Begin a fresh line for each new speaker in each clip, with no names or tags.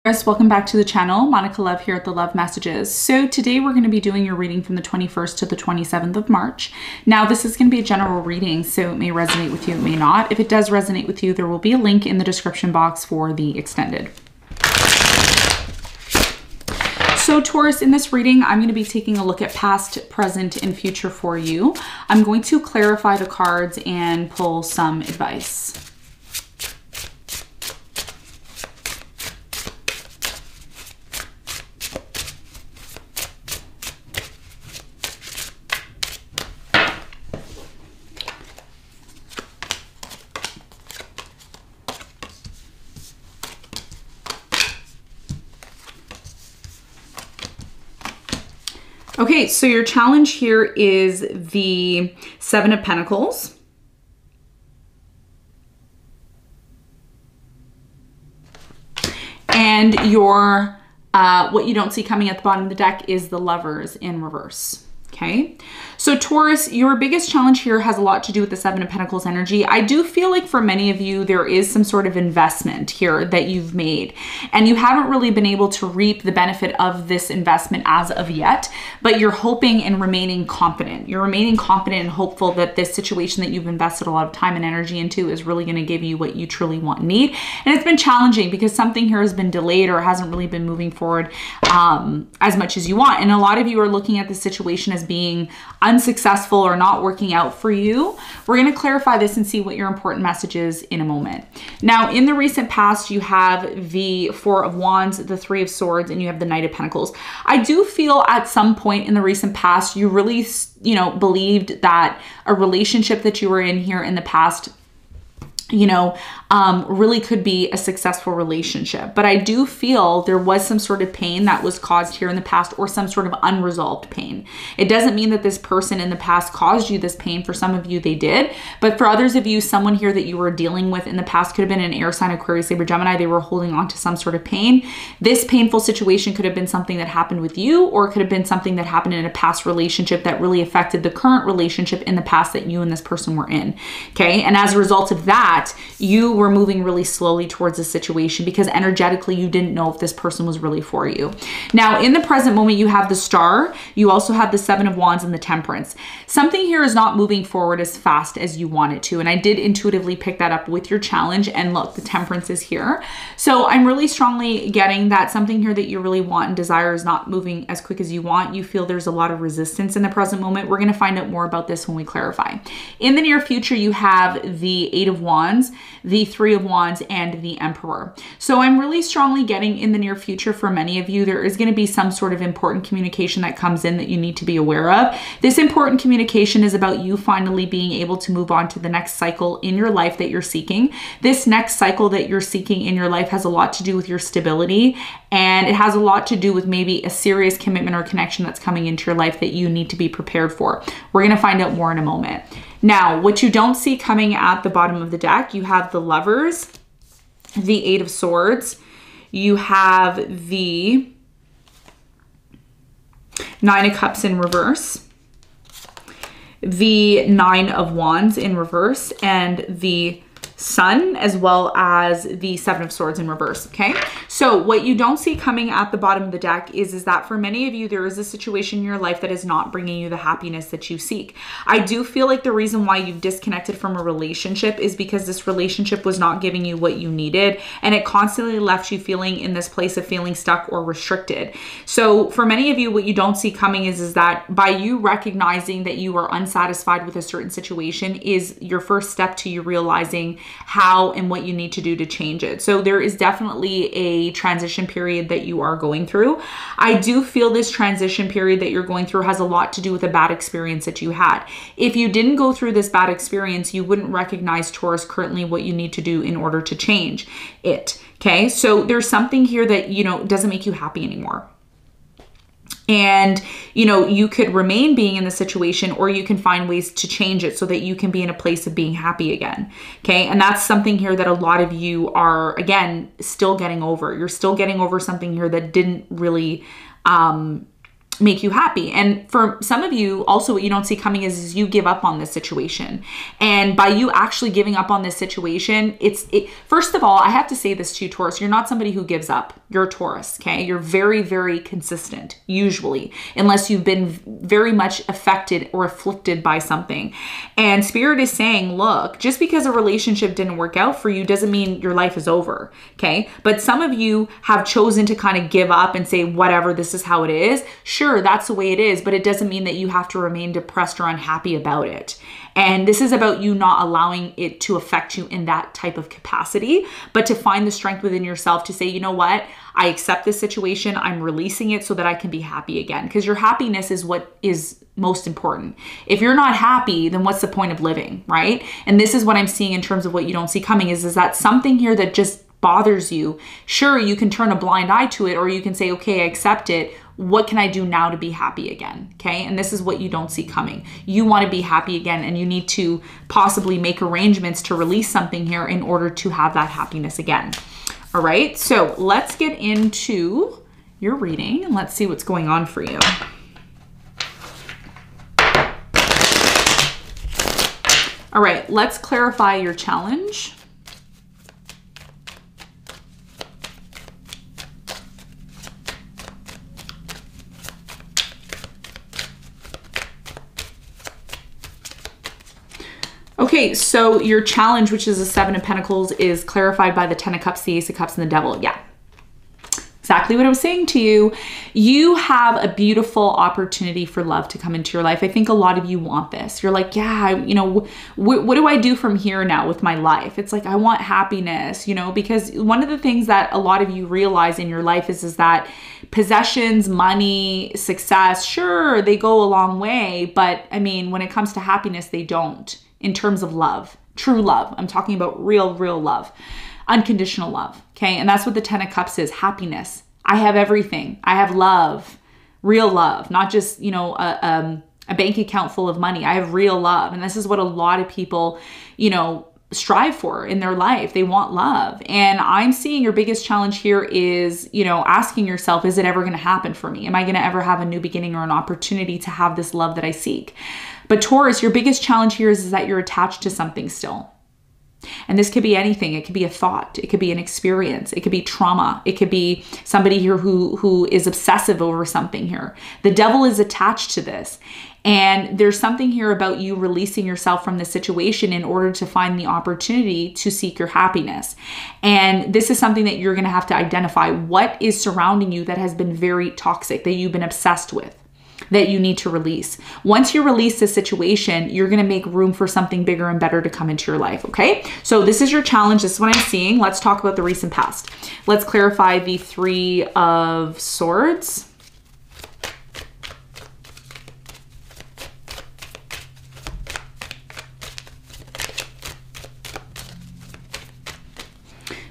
Taurus, welcome back to the channel. Monica Love here at the Love Messages. So today we're going to be doing your reading from the 21st to the 27th of March. Now this is going to be a general reading, so it may resonate with you, it may not. If it does resonate with you, there will be a link in the description box for the extended. So Taurus, in this reading, I'm going to be taking a look at past, present, and future for you. I'm going to clarify the cards and pull some advice. Okay, so your challenge here is the Seven of Pentacles. And your, what you don't see coming at the bottom of the deck is the Lovers in reverse. Okay, so Taurus, your biggest challenge here has a lot to do with the Seven of Pentacles energy. I do feel like for many of you, there is some sort of investment here that you've made, and you haven't really been able to reap the benefit of this investment as of yet, but you're hoping and remaining confident. You're remaining confident and hopeful that this situation that you've invested a lot of time and energy into is really going to give you what you truly want and need. And it's been challenging because something here has been delayed or hasn't really been moving forward as much as you want. And a lot of you are looking at the situation as being unsuccessful or not working out for you. We're going to clarify this and see what your important message is in a moment. Now, in the recent past, you have the Four of Wands, the Three of Swords, and you have the Knight of Pentacles. I do feel at some point in the recent past, you really, believed that a relationship that you were in here in the past really could be a successful relationship. But I do feel there was some sort of pain that was caused here in the past, or some sort of unresolved pain. It doesn't mean that this person in the past caused you this pain. For some of you, they did. But for others of you, someone here that you were dealing with in the past could have been an air sign, Aquarius, Libra, Gemini. They were holding on to some sort of pain. This painful situation could have been something that happened with you, or it could have been something that happened in a past relationship that really affected the current relationship in the past that you and this person were in. Okay. And as a result of that, you were moving really slowly towards the situation because energetically you didn't know if this person was really for you. Now, in the present moment, you have the Star. You also have the Seven of Wands and the Temperance. Something here is not moving forward as fast as you want it to. And I did intuitively pick that up with your challenge. And look, the Temperance is here. So I'm really strongly getting that something here that you really want and desire is not moving as quick as you want. You feel there's a lot of resistance in the present moment. We're going to find out more about this when we clarify. In the near future, you have the Eight of Wands, the Three of Wands, and the Emperor. So I'm really strongly getting in the near future for many of you, there is going to be some sort of important communication that comes in that you need to be aware of. This important communication is about you finally being able to move on to the next cycle in your life that you're seeking. This next cycle that you're seeking in your life has a lot to do with your stability, and it has a lot to do with maybe a serious commitment or connection that's coming into your life that you need to be prepared for. We're going to find out more in a moment. Now, what you don't see coming at the bottom of the deck, you have the Lovers, the Eight of Swords, you have the Nine of Cups in reverse, the Nine of Wands in reverse, and the Sun, as well as the Seven of Swords in reverse. Okay, so what you don't see coming at the bottom of the deck is that for many of you, there is a situation in your life that is not bringing you the happiness that you seek. I do feel like the reason why you've disconnected from a relationship is because this relationship was not giving you what you needed, and it constantly left you feeling in this place of feeling stuck or restricted. So for many of you, what you don't see coming is that by you recognizing that you are unsatisfied with a certain situation is your first step to you realizing how and what you need to do to change it. So there is definitely a transition period that you are going through. I do feel this transition period that you're going through has a lot to do with a bad experience that you had. If you didn't go through this bad experience, you wouldn't recognize, Taurus, currently what you need to do in order to change it. Okay, so there's something here that, doesn't make you happy anymore. And, you could remain being in the situation, or you can find ways to change it so that you can be in a place of being happy again. Okay. And that's something here that a lot of you are, again, still getting over. You're still getting over something here that didn't really, make you happy. And for some of you, also what you don't see coming is you give up on this situation. And by you actually giving up on this situation, first of all, I have to say this to you, Taurus, you're not somebody who gives up. You're a Taurus, okay? You're very, very consistent, usually, unless you've been very much affected or afflicted by something. And Spirit is saying, look, just because a relationship didn't work out for you doesn't mean your life is over, okay? But some of you have chosen to kind of give up and say, whatever, this is how it is. Sure, that's the way it is, but it doesn't mean that you have to remain depressed or unhappy about it. And this is about you not allowing it to affect you in that type of capacity, but to find the strength within yourself to say, you know what? I accept this situation. I'm releasing it so that I can be happy again. Because your happiness is what is most important. If you're not happy, then what's the point of living, right? And this is what I'm seeing in terms of what you don't see coming is that something here that just bothers you. Sure, you can turn a blind eye to it, or you can say, okay, I accept it. What can I do now to be happy again? Okay. And this is what you don't see coming. You want to be happy again, and you need to possibly make arrangements to release something here in order to have that happiness again. All right. So let's get into your reading and let's see what's going on for you. All right. Let's clarify your challenge. Okay, so your challenge, which is the Seven of Pentacles, is clarified by the Ten of Cups, the Ace of Cups, and the Devil. Yeah, exactly what I was saying to you. You have a beautiful opportunity for love to come into your life. I think a lot of you want this. You're like, yeah, you know, what do I do from here now with my life? It's like, I want happiness, you know, because one of the things that a lot of you realize in your life is that possessions, money, success, sure, they go a long way. But I mean, when it comes to happiness, they don't. In terms of love, true love. I'm talking about real love, unconditional love. Okay. And that's what the Ten of Cups is, happiness. I have everything. I have love, real love, not just, you know, a bank account full of money. I have real love. And this is what a lot of people, you know, strive for in their life. They want love. And I'm seeing your biggest challenge here is, you know, asking yourself, is it ever going to happen for me? Am I going to ever have a new beginning or an opportunity to have this love that I seek? But Taurus, your biggest challenge here is that you're attached to something still. And this could be anything. It could be a thought. It could be an experience. It could be trauma. It could be somebody here who is obsessive over something here. The devil is attached to this. And there's something here about you releasing yourself from the situation in order to find the opportunity to seek your happiness. And this is something that you're going to have to identify. What is surrounding you that has been very toxic, that you've been obsessed with, that you need to release? Once you release this situation, you're going to make room for something bigger and better to come into your life. Okay. So this is your challenge. This is what I'm seeing. Let's talk about the recent past. Let's clarify the Three of Swords.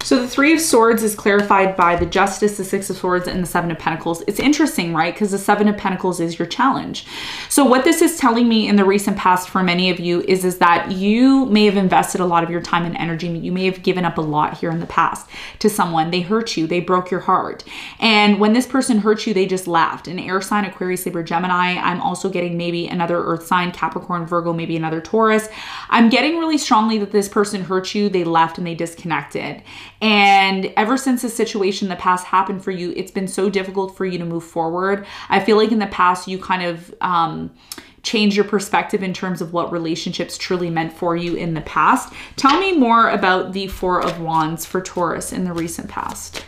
So the Three of Swords is clarified by the Justice, the Six of Swords, and the Seven of Pentacles. It's interesting, right? Because the Seven of Pentacles is your challenge. So what this is telling me in the recent past for many of you is that you may have invested a lot of your time and energy. You may have given up a lot here in the past to someone. They hurt you. They broke your heart. And when this person hurt you, they just left. An air sign, Aquarius, Libra, Gemini. I'm also getting maybe another earth sign, Capricorn, Virgo, maybe another Taurus. I'm getting really strongly that this person hurt you. They left and they disconnected. And ever since this situation in the past happened for you, it's been so difficult for you to move forward. I feel like in the past, you kind of changed your perspective in terms of what relationships truly meant for you in the past. Tell me more about the Four of Wands for Taurus in the recent past.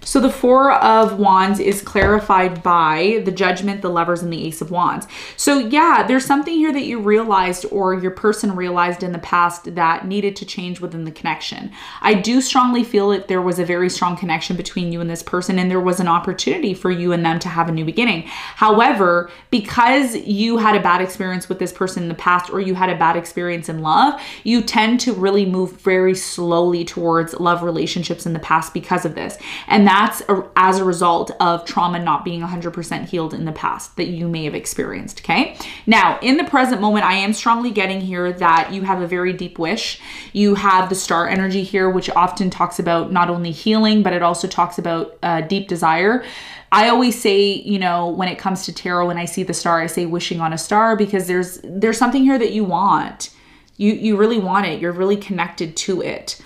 So the Four of Wands is clarified by the Judgment, the Lovers, and the Ace of Wands. So yeah, there's something here that you realized or your person realized in the past that needed to change within the connection. I do strongly feel that there was a very strong connection between you and this person, and there was an opportunity for you and them to have a new beginning. However, because you had a bad experience with this person in the past, or you had a bad experience in love, you tend to really move very slowly towards love relationships in the past because of this. And that that's as a result of trauma not being 100% healed in the past that you may have experienced, okay? Now, in the present moment, I am strongly getting here that you have a very deep wish. You have the star energy here, which often talks about not only healing, but it also talks about deep desire. I always say, you know, when it comes to tarot, when I see the star, I say wishing on a star, because there's something here that you want. You really want it. You're really connected to it.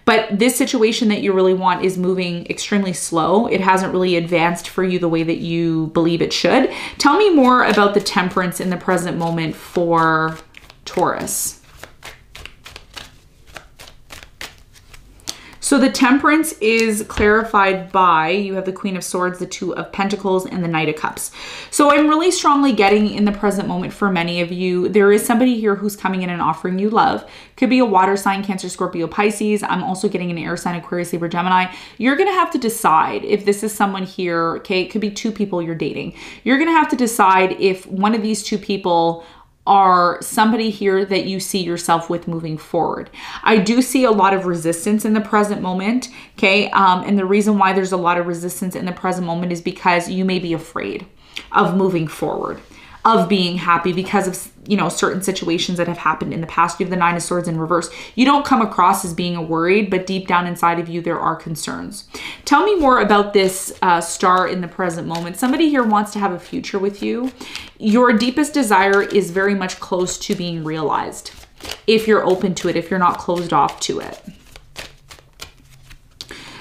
But this situation that you really want is moving extremely slow. It hasn't really advanced for you the way that you believe it should. Tell me more about the Temperance in the present moment for Taurus. So the Temperance is clarified by, you have the Queen of Swords, the Two of Pentacles, and the Knight of Cups. So I'm really strongly getting in the present moment for many of you, there is somebody here who's coming in and offering you love. Could be a water sign, Cancer, Scorpio, Pisces. I'm also getting an air sign, Aquarius, Libra, Gemini. You're going to have to decide if this is someone here, okay? It could be two people you're dating. You're going to have to decide if one of these two people are somebody here that you see yourself with moving forward. I do see a lot of resistance in the present moment, okay? And the reason why there's a lot of resistance in the present moment is because you may be afraid of moving forward, of being happy because of, you know, certain situations that have happened in the past. You have the Nine of Swords in reverse. You don't come across as being worried, but deep down inside of you, there are concerns. Tell me more about this star in the present moment. Somebody here wants to have a future with you. Your deepest desire is very much close to being realized if you're open to it, if you're not closed off to it.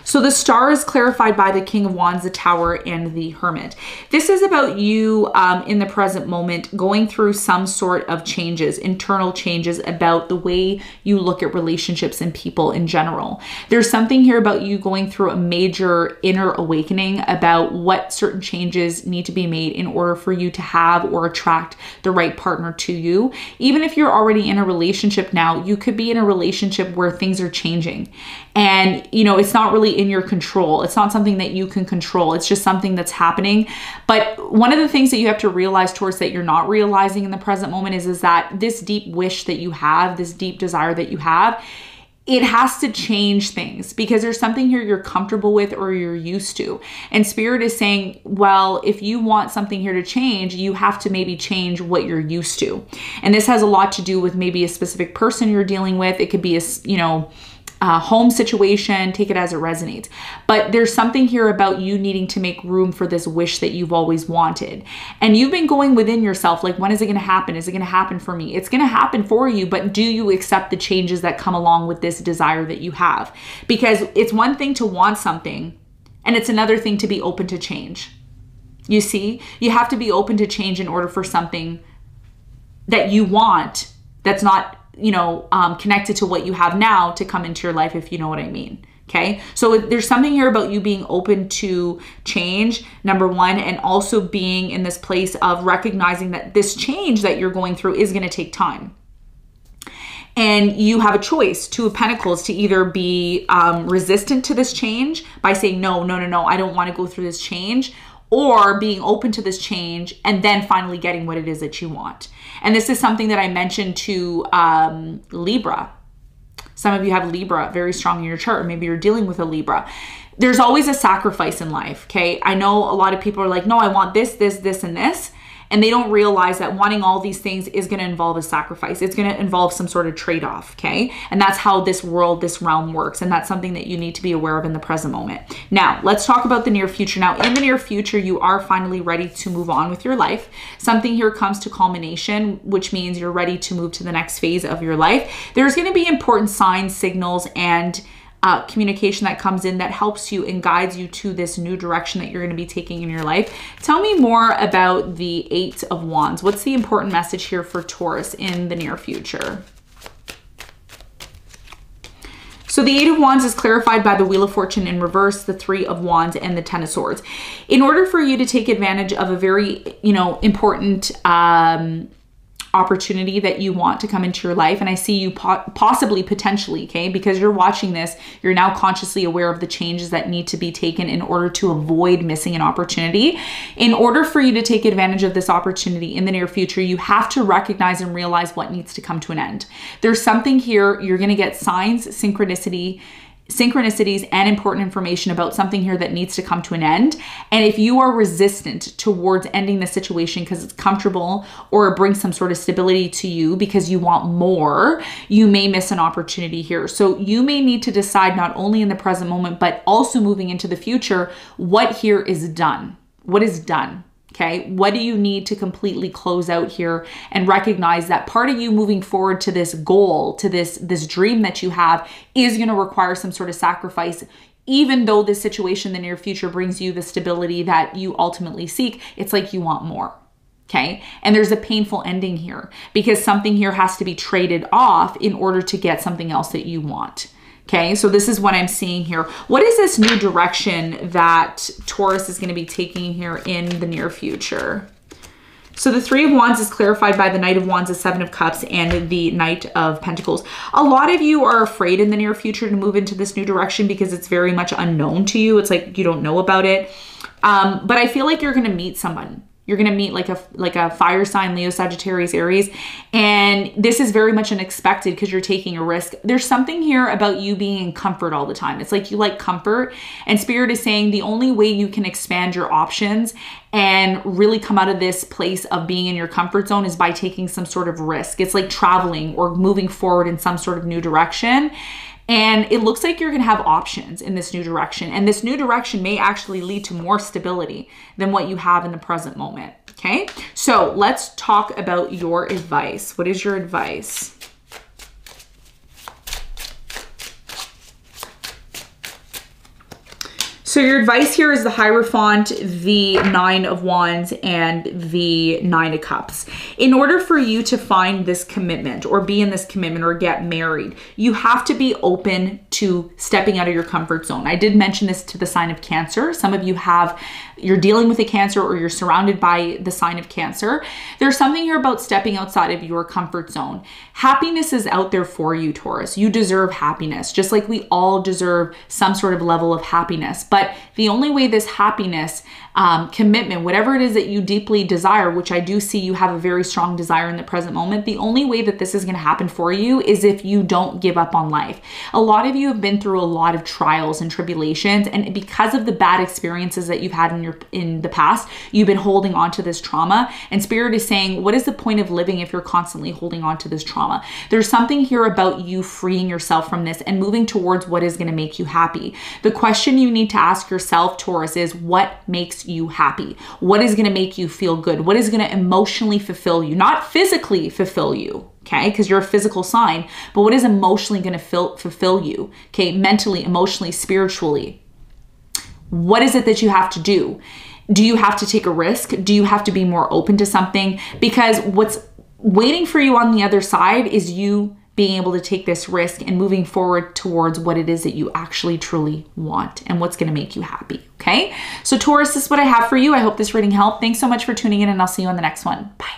So the star is clarified by the King of Wands, the Tower, and the Hermit. This is about you in the present moment going through some sort of changes, internal changes about the way you look at relationships and people in general. There's something here about you going through a major inner awakening about what certain changes need to be made in order for you to have or attract the right partner to you. Even if you're already in a relationship now, you could be in a relationship where things are changing. And, you know, it's not really in your control. It's not something that you can control. It's just something that's happening. But one of the things that you have to realize, Taurus, that you're not realizing in the present moment is that this deep wish that you have, this deep desire that you have, it has to change things because there's something here you're comfortable with or you're used to. And Spirit is saying, well, if you want something here to change, you have to maybe change what you're used to. And this has a lot to do with maybe a specific person you're dealing with. It could be a, you know, home situation, take it as it resonates. But there's something here about you needing to make room for this wish that you've always wanted. And you've been going within yourself, like, when is it going to happen? Is it going to happen for me? It's going to happen for you, but do you accept the changes that come along with this desire that you have? Because it's one thing to want something, and it's another thing to be open to change. You see, you have to be open to change in order for something that you want that's not, you know, connected to what you have now to come into your life, if you know what I mean. Okay. So there's something here about you being open to change, number one, and also being in this place of recognizing that this change that you're going through is going to take time. And you have a choice, Two of Pentacles, to either be resistant to this change by saying, no, I don't want to go through this change, or being open to this change and then finally getting what it is that you want. And this is something that I mentioned to Libra. Some of you have Libra very strong in your chart, or maybe you're dealing with a Libra. There's always a sacrifice in life, okay? I know a lot of people are like, no, I want this, this, this, and this. And they don't realize that wanting all these things is going to involve a sacrifice. It's going to involve some sort of trade-off, okay? And that's how this world, this realm works. And that's something that you need to be aware of in the present moment. Now, let's talk about the near future. Now, in the near future, you are finally ready to move on with your life. Something here comes to culmination, which means you're ready to move to the next phase of your life. There's going to be important signs, signals, and communication that comes in that helps you and guides you to this new direction that you're going to be taking in your life. Tell me more about the Eight of Wands. What's the important message here for Taurus in the near future? So the Eight of Wands is clarified by the Wheel of Fortune in reverse, the Three of Wands, and the Ten of Swords. In order for you to take advantage of a very, you know, important opportunity that you want to come into your life, and I see you possibly, potentially, okay, because you're watching this, you're now consciously aware of the changes that need to be taken in order to avoid missing an opportunity. In order for you to take advantage of this opportunity in the near future, you have to recognize and realize what needs to come to an end. There's something here, you're going to get signs, synchronicity, synchronicities and important information about something here that needs to come to an end. And if you are resistant towards ending the situation because it's comfortable or it brings some sort of stability to you because you want more, you may miss an opportunity here. So you may need to decide not only in the present moment, but also moving into the future, what here is done. What is done? Okay, what do you need to completely close out here and recognize that part of you moving forward to this goal, to this dream that you have is going to require some sort of sacrifice. Even though this situation in the near future brings you the stability that you ultimately seek, it's like you want more. Okay, and there's a painful ending here because something here has to be traded off in order to get something else that you want. Okay, so this is what I'm seeing here. What is this new direction that Taurus is going to be taking here in the near future? So the Three of Wands is clarified by the Knight of Wands, the Seven of Cups, and the Knight of Pentacles. A lot of you are afraid in the near future to move into this new direction because it's very much unknown to you. It's like you don't know about it. But I feel like you're going to meet someone. You're going to meet like a fire sign, Leo, Sagittarius, Aries. And this is very much unexpected because you're taking a risk. There's something here about you being in comfort all the time. It's like you like comfort, and Spirit is saying the only way you can expand your options and really come out of this place of being in your comfort zone is by taking some sort of risk. It's like traveling or moving forward in some sort of new direction. And it looks like you're going to have options in this new direction. And this new direction may actually lead to more stability than what you have in the present moment. Okay, so let's talk about your advice. What is your advice? So your advice here is the Hierophant, the Nine of Wands, and the Nine of Cups. In order for you to find this commitment or be in this commitment or get married, you have to be open to stepping out of your comfort zone. I did mention this to the sign of Cancer. Some of you you're dealing with a Cancer or you're surrounded by the sign of Cancer. There's something here about stepping outside of your comfort zone. Happiness is out there for you, Taurus. You deserve happiness, just like we all deserve some sort of level of happiness. But the only way this happiness, commitment, whatever it is that you deeply desire, which I do see you have a very strong desire in the present moment, the only way that this is going to happen for you is if you don't give up on life. A lot of you have been through a lot of trials and tribulations, and because of the bad experiences that you've had in the past, you've been holding on to this trauma. And Spirit is saying, what is the point of living if you're constantly holding on to this trauma? There's something here about you freeing yourself from this and moving towards what is going to make you happy. The question you need to ask yourself, Taurus, is what makes you happy? What is going to make you feel good? What is going to emotionally fulfill you? Not physically fulfill you, okay? Because you're a physical sign, but what is emotionally going to fulfill you, okay? Mentally, emotionally, spiritually. What is it that you have to do? Do you have to take a risk? Do you have to be more open to something? Because what's waiting for you on the other side is you being able to take this risk and moving forward towards what it is that you actually truly want and what's going to make you happy. Okay. So Taurus, this is what I have for you. I hope this reading helped. Thanks so much for tuning in, and I'll see you on the next one. Bye.